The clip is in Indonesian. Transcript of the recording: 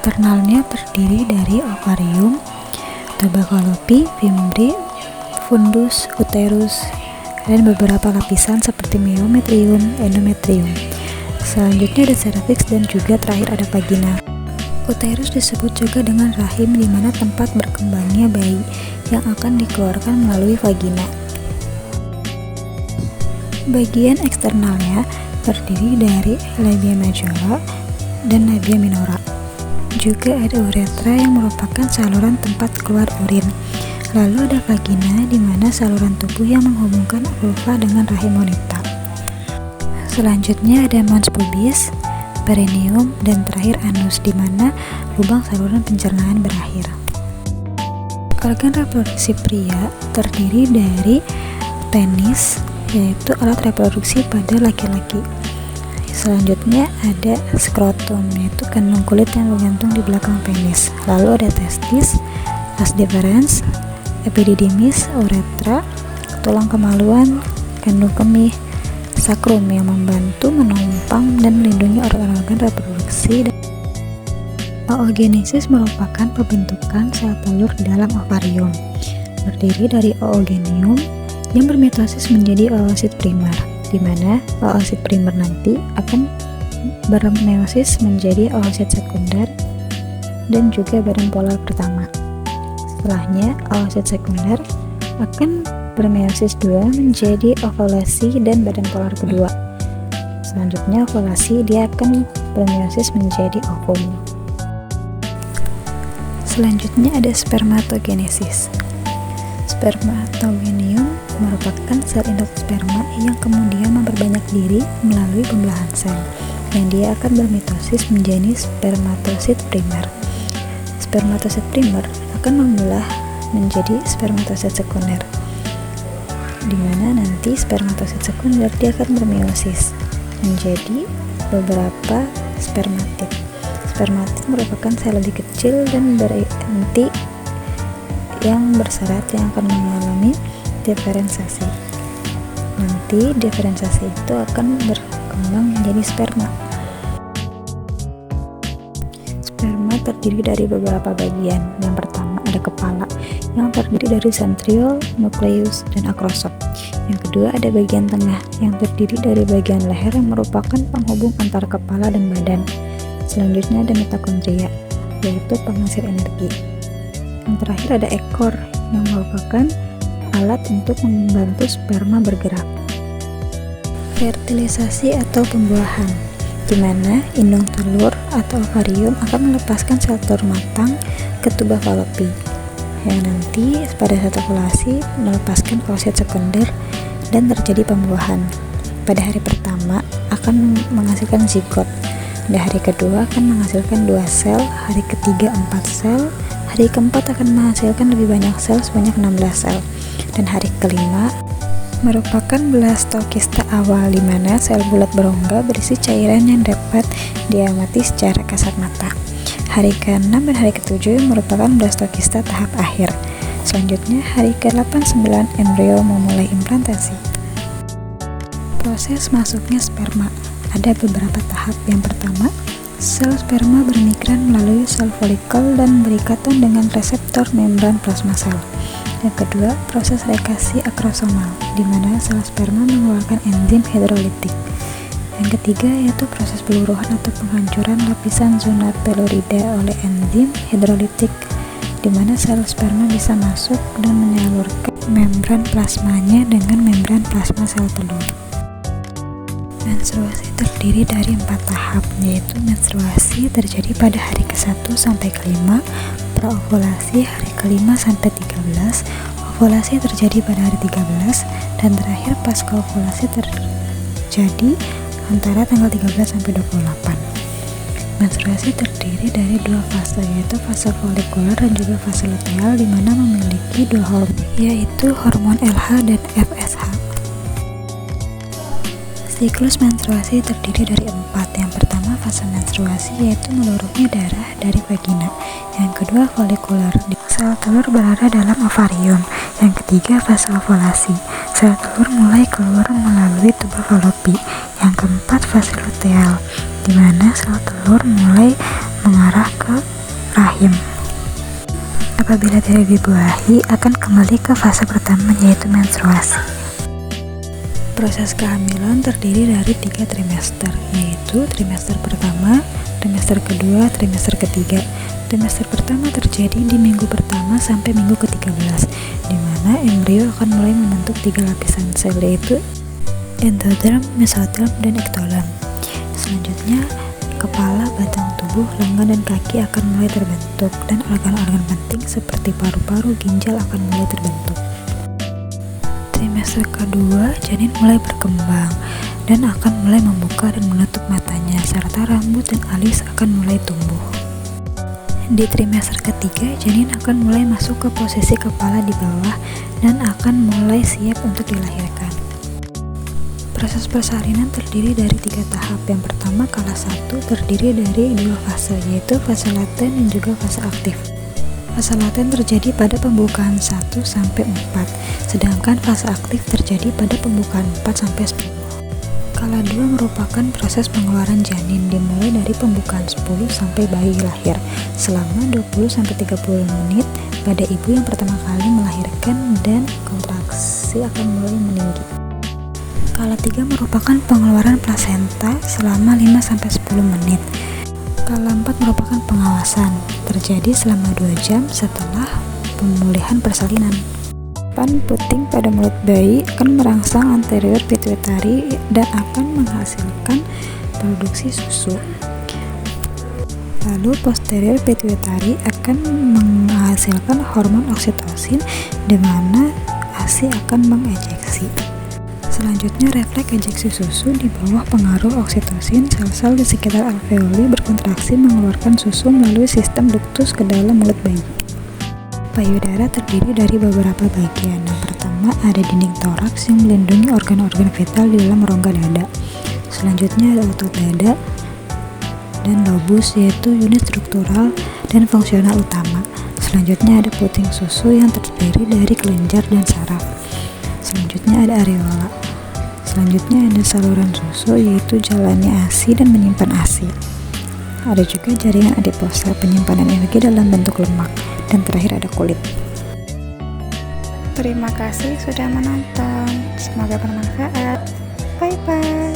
eksternalnya terdiri dari ovarium, tuba falopi, fimbriae, fundus, uterus, dan beberapa lapisan seperti myometrium, endometrium. Selanjutnya ada cervix dan juga terakhir ada vagina. Uterus disebut juga dengan rahim, di mana tempat berkembangnya bayi yang akan dikeluarkan melalui vagina. Bagian eksternalnya terdiri dari labia majora dan labia minora. Juga ada uretra yang merupakan saluran tempat keluar urin. Lalu ada vagina, di mana saluran tubuh yang menghubungkan vulva dengan rahim wanita. Selanjutnya ada mons pubis, perineum, dan terakhir anus, di mana lubang saluran pencernaan berakhir. Organ reproduksi pria terdiri dari penis, yaitu alat reproduksi pada laki-laki. Selanjutnya ada skrotum, yaitu kandung kulit yang bergantung di belakang penis. Lalu ada testis, vas deferens, epididymis, uretra, tulang kemaluan, kandung kemih, sakrum yang membantu menumpang dan melindungi organ-organ reproduksi. Oogenesis merupakan pembentukan sel telur di dalam ovarium. Terdiri dari oogenium yang bermitosis menjadi oosit primer, di mana oosit primer nanti akan bermeiosis menjadi oosit sekunder dan juga badan polar pertama. Setelahnya, oosit sekunder akan bermeiosis 2 menjadi ovulasi dan badan polar kedua. Selanjutnya ovulasi dia akan bermeiosis menjadi ovum. Selanjutnya ada spermatogenesis. Spermatogenium merupakan sel induk sperma yang kemudian memperbanyak diri melalui pembelahan sel, yang dia akan bermitosis menjadi spermatosit primer. Spermatosit primer akan membelah menjadi spermatosit sekunder, di mana nanti spermatosit sekunder dia akan bermeiosis menjadi beberapa spermatid. Spermatid merupakan sel lebih kecil dan berinti yang berserat yang akan mengalami diferensiasi. Nanti diferensiasi itu akan berkembang menjadi sperma. Sperma terdiri dari beberapa bagian. Yang pertama ada kepala yang terdiri dari centriole, nucleus, dan akrosop. Yang kedua ada bagian tengah yang terdiri dari bagian leher yang merupakan penghubung antara kepala dan badan. Selanjutnya ada mitokondria, yaitu penghasil energi. Yang terakhir ada ekor yang merupakan alat untuk membantu sperma bergerak. Fertilisasi atau pembuahan, di mana indung telur atau ovarium akan melepaskan sel telur matang ke tuba falopi, yang nanti pada saat ovulasi melepaskan oosit sekunder dan terjadi pembuahan. Pada hari pertama akan menghasilkan zigot, pada hari kedua akan menghasilkan 2 sel, hari ketiga 4 sel, hari keempat akan menghasilkan lebih banyak sel sebanyak 16 sel, dan hari kelima merupakan blastokista awal, di mana sel bulat berongga berisi cairan yang dapat diamati secara kasat mata. Hari ke-6 dan hari ke-7 merupakan blastokista tahap akhir. Selanjutnya hari ke-8-9 embrio memulai implantasi. Proses masuknya sperma ada beberapa tahap. Yang pertama, sel sperma bermigran melalui sel folikel dan berikatan dengan reseptor membran plasma sel. Yang kedua, proses rekasi akrosomal, di mana sel sperma mengeluarkan enzim hidrolitik. Yang ketiga yaitu proses peluruhan atau penghancuran lapisan zona pelurida oleh enzim hidrolitik, di mana sel sperma bisa masuk dan menyalurkan membran plasmanya dengan membran plasma sel telur. Menstruasi terdiri dari 4 tahap, yaitu menstruasi terjadi pada hari ke-1 sampai ke-5, praovulasi hari ke-5 sampai 13, ovulasi terjadi pada hari 13, dan terakhir pasca ovulasi terjadi antara tanggal 13 sampai 28. Menstruasi terdiri dari 2 fase, yaitu fase folikuler dan juga fase luteal, di mana memiliki 2 hormon, yaitu hormon LH dan FSH. Siklus menstruasi terdiri dari 4. Yang pertama fase menstruasi, yaitu meluruhnya darah dari vagina. Yang kedua folikuler, sel telur berada dalam ovarium. Yang ketiga fase ovulasi, sel telur mulai keluar melalui tuba falopi. Yang keempat fase luteal, di mana sel telur mulai mengarah ke rahim. Apabila tidak dibuahi, akan kembali ke fase pertama, yaitu menstruasi. Proses kehamilan terdiri dari 3 trimester, yaitu trimester pertama, trimester kedua, trimester ketiga. Trimester pertama terjadi di minggu pertama sampai minggu ke-13, di mana embrio akan mulai membentuk 3 lapisan sel, yaitu endoderm, mesoderm, dan ektoderm. Selanjutnya, kepala, batang tubuh, lengan, dan kaki akan mulai terbentuk, dan organ-organ penting seperti paru-paru, ginjal akan mulai terbentuk. Trimester kedua, janin mulai berkembang dan akan mulai membuka dan menutup matanya, serta rambut dan alis akan mulai tumbuh. Di trimester ketiga, janin akan mulai masuk ke posisi kepala di bawah dan akan mulai siap untuk dilahirkan. Proses persalinan terdiri dari 3 tahap. Yang pertama, kala 1 terdiri dari 2 fase, yaitu fase laten dan juga fase aktif. Fase laten terjadi pada pembukaan 1 sampai 4, sedangkan fase aktif terjadi pada pembukaan 4 sampai 10. Kala 2 merupakan proses pengeluaran janin, dimulai dari pembukaan 10 sampai bayi lahir selama 20 sampai 30 menit pada ibu yang pertama kali melahirkan, dan kontraksi akan mulai meninggi. Kala 3 merupakan pengeluaran plasenta selama 5 sampai 10 menit. Kala 4 merupakan pengawasan, terjadi selama 2 jam setelah pemulihan persalinan. Puting pada mulut bayi akan merangsang anterior pituitary dan akan menghasilkan produksi susu. Lalu posterior pituitary akan menghasilkan hormon oksitosin, di mana ASI akan mengejeksi. Selanjutnya, refleks ejeksi susu di bawah pengaruh oksitosin. Sel-sel di sekitar alveoli berkontraksi mengeluarkan susu melalui sistem ductus ke dalam mulut bayi. Payudara terdiri dari beberapa bagian. Yang pertama, ada dinding toraks yang melindungi organ-organ vital di dalam rongga dada. Selanjutnya ada otot dada dan lobus, yaitu unit struktural dan fungsional utama. Selanjutnya ada puting susu yang terdiri dari kelenjar dan saraf. Selanjutnya ada areola. Selanjutnya ada saluran susu, yaitu jalannya ASI dan menyimpan ASI. Ada juga jaringan adiposa, penyimpanan energi dalam bentuk lemak. Dan terakhir ada kulit. Terima kasih sudah menonton. Semoga bermanfaat. Bye bye.